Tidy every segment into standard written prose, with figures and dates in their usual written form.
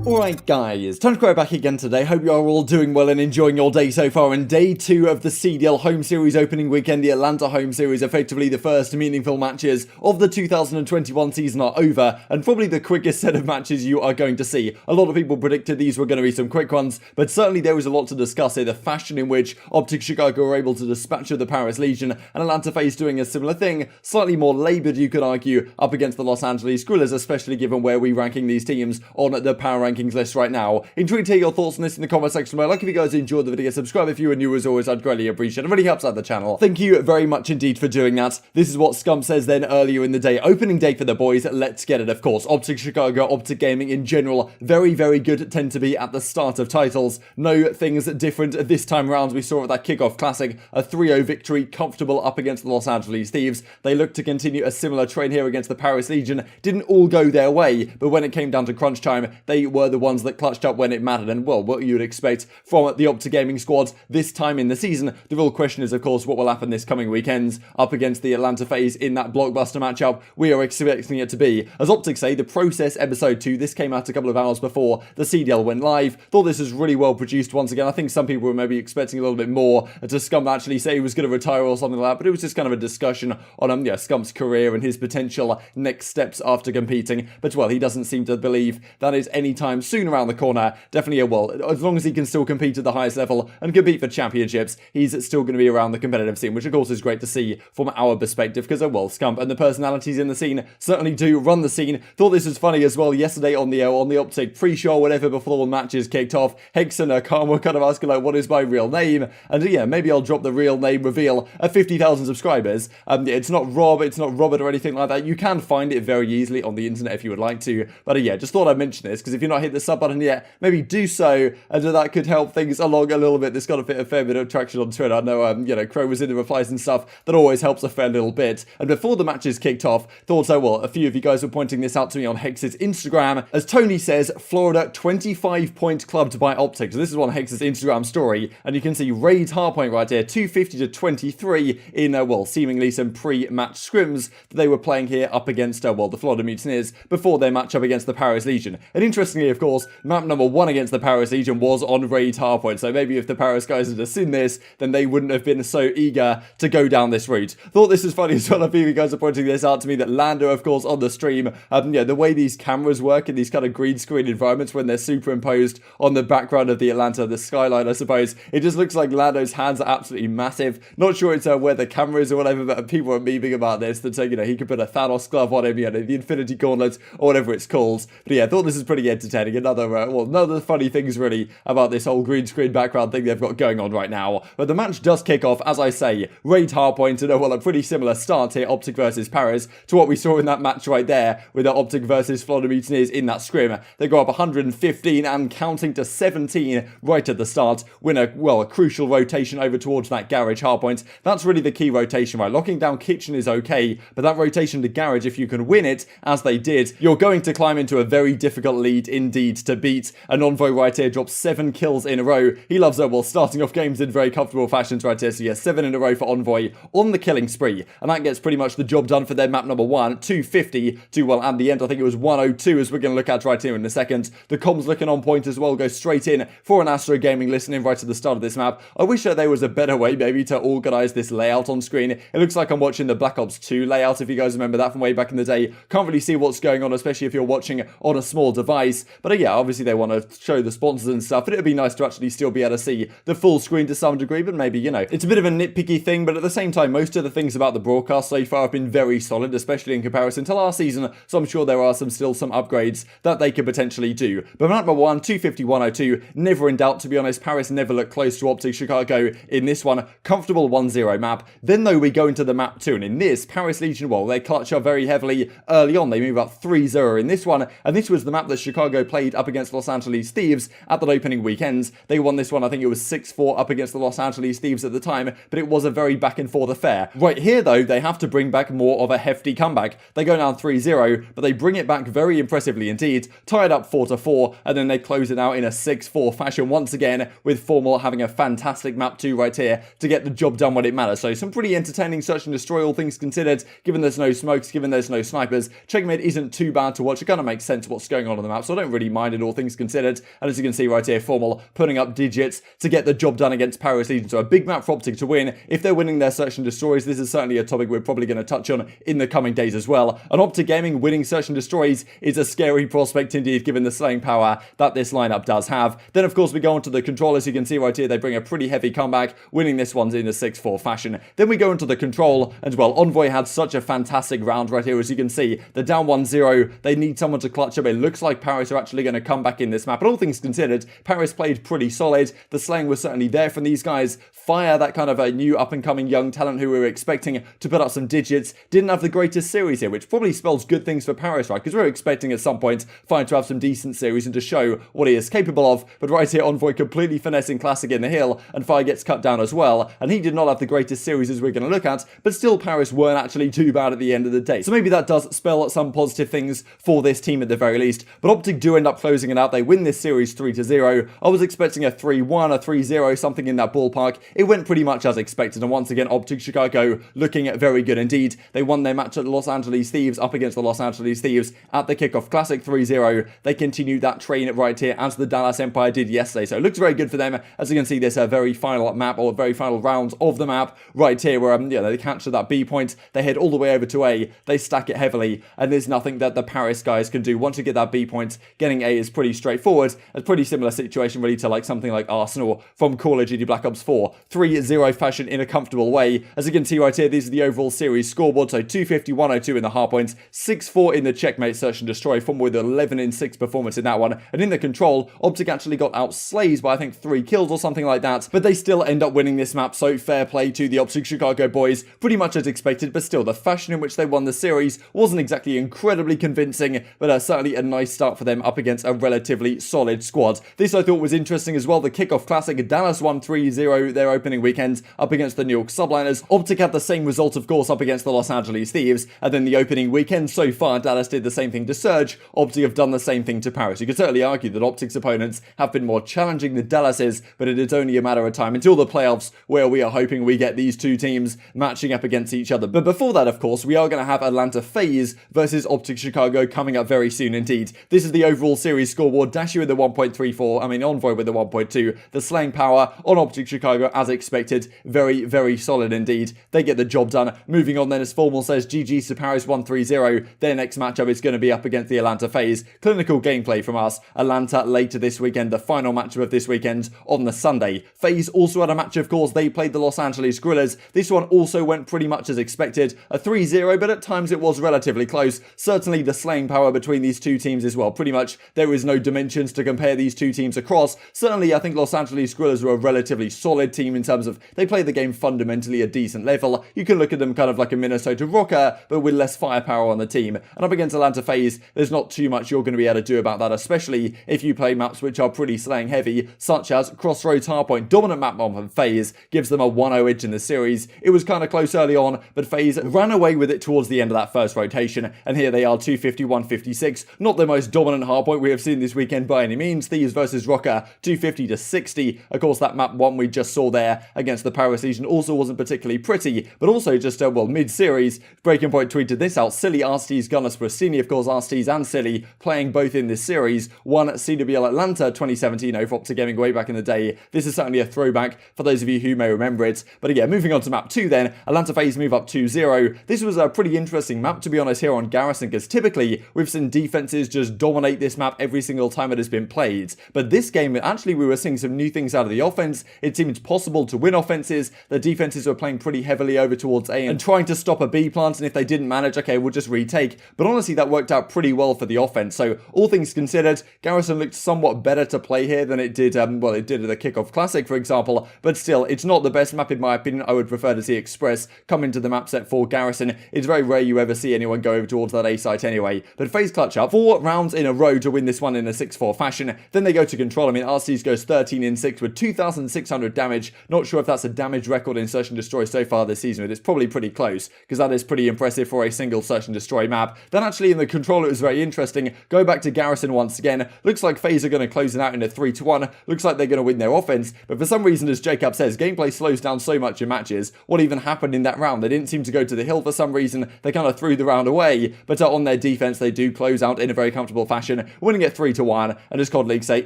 Alright guys, TacticalRab back again today. Hope you are all doing well and enjoying your day so far. In day 2 of the CDL home series opening weekend, the Atlanta home series, effectively the first meaningful matches of the 2021 season are over, and probably the quickest set of matches you are going to see. A lot of people predicted these were going to be some quick ones, but certainly there was a lot to discuss here. The fashion in which OpTic Chicago were able to dispatch the Paris Legion, and Atlanta FaZe doing a similar thing, slightly more laboured you could argue, up against the Los Angeles Guerrillas, especially given where we're ranking these teams on the power rankings list right now. Intrigued to hear your thoughts on this in the comment section below. Like if you guys enjoyed the video, subscribe if you are new. As always, I'd greatly appreciate it. It really helps out the channel. Thank you very much indeed for doing that. This is what Scump says then earlier in the day. Opening day for the boys. Let's get it, of course. OpTic Chicago, OpTic Gaming in general, very, very good tend to be at the start of titles. No things different this time around. We saw at that kickoff classic, a 3-0 victory, comfortable up against the Los Angeles Thieves. They look to continue a similar trend here against the Paris Legion. Didn't all go their way, but when it came down to crunch time, they were the ones that clutched up when it mattered, and well, what you would expect from the OpTic Gaming squad this time in the season. The real question is, of course, what will happen this coming weekend up against the Atlanta FaZe in that blockbuster matchup we are expecting it to be. As OpTic say, the process episode 2, this came out a couple of hours before the CDL went live. Thought this was really well produced once again. I think some people were maybe expecting a little bit more to Scump actually say he was going to retire or something like that, but it was just kind of a discussion on Scump's career and his potential next steps after competing. But well, he doesn't seem to believe that is anytime soon around the corner. Definitely as long as he can still compete at the highest level and compete for championships, he's still going to be around the competitive scene, which of course is great to see from our perspective, because well, Scump and the personalities in the scene certainly do run the scene. Thought this was funny as well yesterday on the OpTic pre-show or whatever before the matches kicked off. Hex and Khan were kind of asking like, what is my real name? And yeah, maybe I'll drop the real name reveal at 50,000 subscribers. It's not Rob, it's not Robert or anything like that. You can find it very easily on the internet if you would like to. But yeah, just thought I'd mention this, because if you're not hit the sub button yet, maybe do so, and that could help things along a little bit. This got a fair bit of traction on Twitter. I know, Crow was in the replies and stuff. That always helps a fair little bit. And before the matches kicked off, thought so well, a few of you guys were pointing this out to me on Hex's Instagram. As Tony says, Florida 25-point clubbed by OpTic. So this is on Hex's Instagram story, and you can see Raid's hardpoint right here, 250 to 23 in, well, seemingly some pre-match scrims that they were playing here up against, well, the Florida Mutineers before their matchup against the Paris Legion. And interestingly, of course, map number 1 against the Paris Legion was on Raid's hardpoint, so maybe if the Paris guys had seen this, then they wouldn't have been so eager to go down this route. Thought this was funny as well. A few of you guys are pointing this out to me, that Lando, of course, on the stream, the way these cameras work in these kind of green screen environments when they're superimposed on the background of the Atlanta, the skyline, I suppose, it just looks like Lando's hands are absolutely massive. Not sure it's where the camera is or whatever, but people are memeing about this, that he could put a Thanos glove on him, the Infinity Gauntlet, or whatever it's called. But yeah, I thought this is pretty entertaining. Another funny things really about this whole green screen background thing they've got going on right now. But the match does kick off, as I say, Raid hardpoint, and a pretty similar start here, OpTic versus Paris, to what we saw in that match right there with the OpTic versus Florida Mutineers in that scrim. They go up 115 and counting to 17 right at the start, win a crucial rotation over towards that garage hardpoint. That's really the key rotation, right? Locking down kitchen is okay, but that rotation to garage, if you can win it, as they did, you're going to climb into a very difficult lead indeed to beat. An Envoy right here drops 7 kills in a row. He loves starting off games in very comfortable fashions right here. So yeah, 7 in a row for Envoy on the killing spree, and that gets pretty much the job done for their map number 1, 250 to, well, at the end I think it was 102, as we're going to look at right here in a second. The comms looking on point as well, go straight in for an Astro Gaming listening right at the start of this map. I wish that there was a better way maybe to organize this layout on screen. It looks like I'm watching the Black Ops 2 layout, if you guys remember that from way back in the day. Can't really see what's going on, especially if you're watching on a small device. But yeah, obviously they want to show the sponsors and stuff, but it'd be nice to actually still be able to see the full screen to some degree. But maybe, it's a bit of a nitpicky thing, but at the same time, most of the things about the broadcast so far have been very solid, especially in comparison to last season, so I'm sure there are still some upgrades that they could potentially do. But map number 1, 250, 102, never in doubt, to be honest. Paris never looked close to OpTic Chicago in this one. Comfortable 1-0 map. Then though, we go into the map 2, and in this, Paris Legion, well, they clutch up very heavily early on. They move up 3-0 in this one, and this was the map that Chicago played up against Los Angeles Thieves at that opening weekend. They won this one, I think it was 6-4 up against the Los Angeles Thieves at the time, but it was a very back and forth affair. Right here though, they have to bring back more of a hefty comeback. They go down 3-0, but they bring it back very impressively indeed, tie it up 4-4, and then they close it out in a 6-4 fashion once again, with Formal having a fantastic map 2 right here to get the job done when it matters. So some pretty entertaining search and destroy, all things considered, given there's no smokes, given there's no snipers. Checkmate isn't too bad to watch. It kind of makes sense what's going on the map, so I don't don't really mind it, all things considered. And as you can see right here, Formal putting up digits to get the job done against Paris Legion. So a big map for OpTic to win. If they're winning their Search and Destroys, this is certainly a topic we're probably going to touch on in the coming days as well. And OpTic Gaming winning Search and Destroys is a scary prospect indeed, given the slaying power that this lineup does have. Then of course we go on to the control. As you can see right here, they bring a pretty heavy comeback, winning this one in a 6-4 fashion. Then we go into the control, and well, Envoy had such a fantastic round right here. As you can see, the down 1-0, they need someone to clutch up. It looks like Paris are actually going to come back in this map. But all things considered, Paris played pretty solid. The slaying was certainly there from these guys. Fire, that kind of a new up-and-coming young talent who we were expecting to put up some digits, didn't have the greatest series here, which probably spells good things for Paris, right? Because we were expecting at some point Fire to have some decent series and to show what he is capable of. But right here, Envoy completely finessing Classic in the hill, and Fire gets cut down as well. And he did not have the greatest series as we're going to look at, but still Paris weren't actually too bad at the end of the day. So maybe that does spell some positive things for this team at the very least. But OpTic do end up closing it out. They win this series 3-0. I was expecting a 3-1, a 3-0, something in that ballpark. It went pretty much as expected, and once again, OpTic Chicago looking very good indeed. They won their match at Los Angeles Thieves up against the Los Angeles Thieves at the Kickoff Classic 3-0. They continued that train right here as the Dallas Empire did yesterday. So it looks very good for them. As you can see, this very final map, or very final rounds of the map right here, where they capture that B point, they head all the way over to A, they stack it heavily, and there's nothing that the Paris guys can do. Once you get that B point, getting A is pretty straightforward. A pretty similar situation really to like something like Arsenal from Call of Duty Black Ops 4. 3-0 fashion in a comfortable way. As you can see right here, these are the overall series scoreboard. So 250, 102 in the hard points, 6-4 in the checkmate Search and Destroy, from with 11-6 performance in that one. And in the control, OpTic actually got outslayed by I think 3 kills or something like that, but they still end up winning this map. So fair play to the OpTic Chicago boys, pretty much as expected. But still, the fashion in which they won the series wasn't exactly incredibly convincing, but certainly a nice start for them up against a relatively solid squad. This I thought was interesting as well. The Kickoff Classic, Dallas won 3-0 their opening weekend up against the New York Subliners. OpTic had the same result, of course, up against the Los Angeles Thieves, and then the opening weekend so far, Dallas did the same thing to Surge. OpTic have done the same thing to Paris. You could certainly argue that OpTic's opponents have been more challenging than Dallas is, but it is only a matter of time until the playoffs, where we are hoping we get these two teams matching up against each other. But before that, of course, we are going to have Atlanta FaZe versus OpTic Chicago coming up very soon indeed. This is the overall series scoreboard. Dashy with the 1.34, Envoy with the 1.2. The slaying power on OpTic Chicago, as expected, very, very solid indeed. They get the job done. Moving on then, as Formal says, GG's to Paris 1-3-0. Their next matchup is going to be up against the Atlanta FaZe. Clinical gameplay from us. Atlanta later this weekend, the final matchup of this weekend on the Sunday. FaZe also had a match, of course. They played the Los Angeles Guerrillas. This one also went pretty much as expected. A 3-0, but at times it was relatively close. Certainly the slaying power between these two teams as well. Pretty much there is no dimensions to compare these two teams across. Certainly I think Los Angeles Guerrillas were a relatively solid team in terms of they play the game fundamentally a decent level. You can look at them kind of like a Minnesota Rokkr, but with less firepower on the team. And up against Atlanta FaZe, there's not too much you're going to be able to do about that, especially if you play maps which are pretty slaying heavy, such as Crossroads Hardpoint. Dominant map on FaZe gives them a 1-0 edge in the series. It was kind of close early on, but FaZe ran away with it towards the end of that first rotation, and here they are 250, 156. Not the most dominant hardpoint we have seen this weekend by any means. Thieves versus Rokkr, 250 to 60. Of course, that map one we just saw there against the Paris Legion also wasn't particularly pretty, but also just, mid-series. Breaking Point tweeted this out. Silly, Arcitys, Gunless, Prestinni, of course, Arcitys and Silly playing both in this series. Won CDL Atlanta 2017 over OpTic Gaming way back in the day. This is certainly a throwback for those of you who may remember it. But again, moving on to map 2 then, Atlanta FaZe move up 2-0. This was a pretty interesting map, to be honest, here on Garrison, because typically we've seen defenses just dominate this map every single time it has been played. But this game, actually, we were seeing some new things out of the offense. It seemed possible to win offenses. The defenses were playing pretty heavily over towards A and trying to stop a B plant, and if they didn't manage, okay, we'll just retake. But honestly, that worked out pretty well for the offense. So all things considered, Garrison looked somewhat better to play here than it did, it did at the Kickoff Classic, for example. But still, it's not the best map in my opinion. I would prefer to see Express come into the map set for Garrison. It's very rare you ever see anyone go over towards that A site anyway. But FaZe clutch up 4 rounds in a row to win this one in a 6-4 fashion. Then they go to control. Arcitys goes 13-6 with 2,600 damage. Not sure if that's a damage record in Search and Destroy so far this season, but it's probably pretty close, because that is pretty impressive for a single Search and Destroy map. Then actually in the control it was very interesting. Go back to Garrison once again. Looks like FaZe are going to close it out in a 3-1. Looks like they're going to win their offense, but for some reason, as Jacob says, gameplay slows down so much in matches. What even happened in that round? They didn't seem to go to the hill for some reason. They kind of threw the round away, but on their defense, they do close out in a very comfortable fashion. win, winning it 3-1, and as COD League say,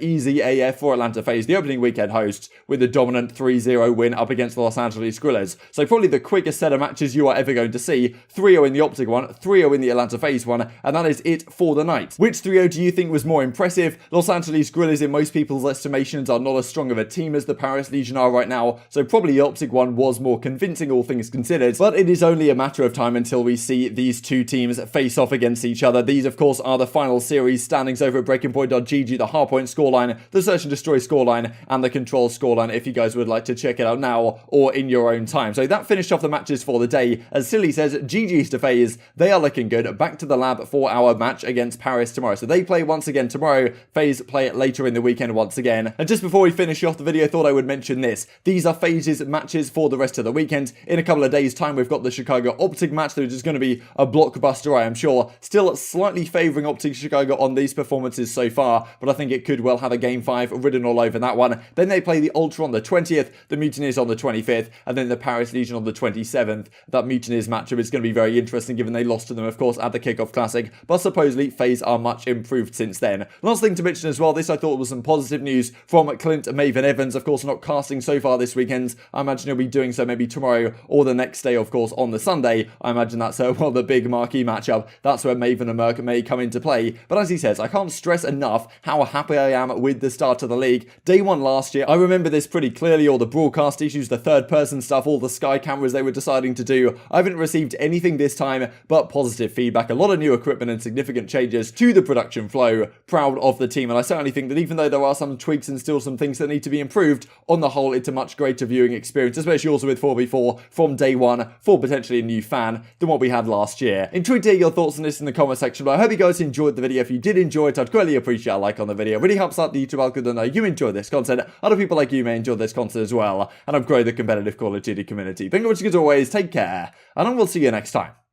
easy AF for Atlanta FaZe, the opening weekend hosts, with a dominant 3-0 win up against the Los Angeles Guerrillas. So probably the quickest set of matches you are ever going to see. 3-0 in the OpTic one, 3-0 in the Atlanta FaZe one, and that is it for the night. Which 3-0 do you think was more impressive? Los Angeles Guerrillas, in most people's estimations, are not as strong of a team as the Paris Legion are right now, so probably the OpTic one was more convincing, all things considered, but it is only a matter of time until we see these two teams face off against each other. These, of course, are the final series standings over at breakingpoint.gg, the hardpoint scoreline, the search and destroy scoreline, and the control scoreline, if you guys would like to check it out now or in your own time. So that finished off the matches for the day. As Silly says, GG's to FaZe. They are looking good. Back to the lab for our match against Paris tomorrow. So they play once again tomorrow. FaZe play it later in the weekend once again. And just before we finish off the video, I thought I would mention this. These are FaZe's matches for the rest of the weekend. In a couple of days' time, we've got the Chicago OpTic match, which is going to be a blockbuster, I am sure. Still slightly favouring OpTic Chicago on these performances so far, but I think it could well have a Game 5 written all over that one. Then they play the Ultra on the 20th, the Mutineers on the 25th, and then the Paris Legion on the 27th. That Mutineers matchup is going to be very interesting, given they lost to them, of course, at the Kickoff Classic, but supposedly FaZe are much improved since then. Last thing to mention as well, this I thought was some positive news from Clint Maven Evans, of course not casting so far this weekend. I imagine he'll be doing so maybe tomorrow or the next day, of course, on the Sunday. I imagine that's well, the big marquee matchup. That's where Maven and Merc may come into play. But as he says, I can't stress enough how happy I am with the start of the league. Day one last year, I remember this pretty clearly, all the broadcast issues, the third person stuff, all the sky cameras they were deciding to do. I haven't received anything this time but positive feedback, a lot of new equipment and significant changes to the production flow. Proud of the team, and I certainly think that even though there are some tweaks and still some things that need to be improved, on the whole it's a much greater viewing experience, especially also with 4v4 from day one for potentially a new fan than what we had last year. Intrigued to hear your thoughts on this in the comment section, but I hope you guys enjoyed the video. If you did enjoy it, I'd greatly appreciate a like on the video. It really helps out the YouTube algorithm to know you enjoy this content. Other people like you may enjoy this content as well, and I've grown the competitive Call of Duty community. Thank you very much as always, take care, and I will see you next time.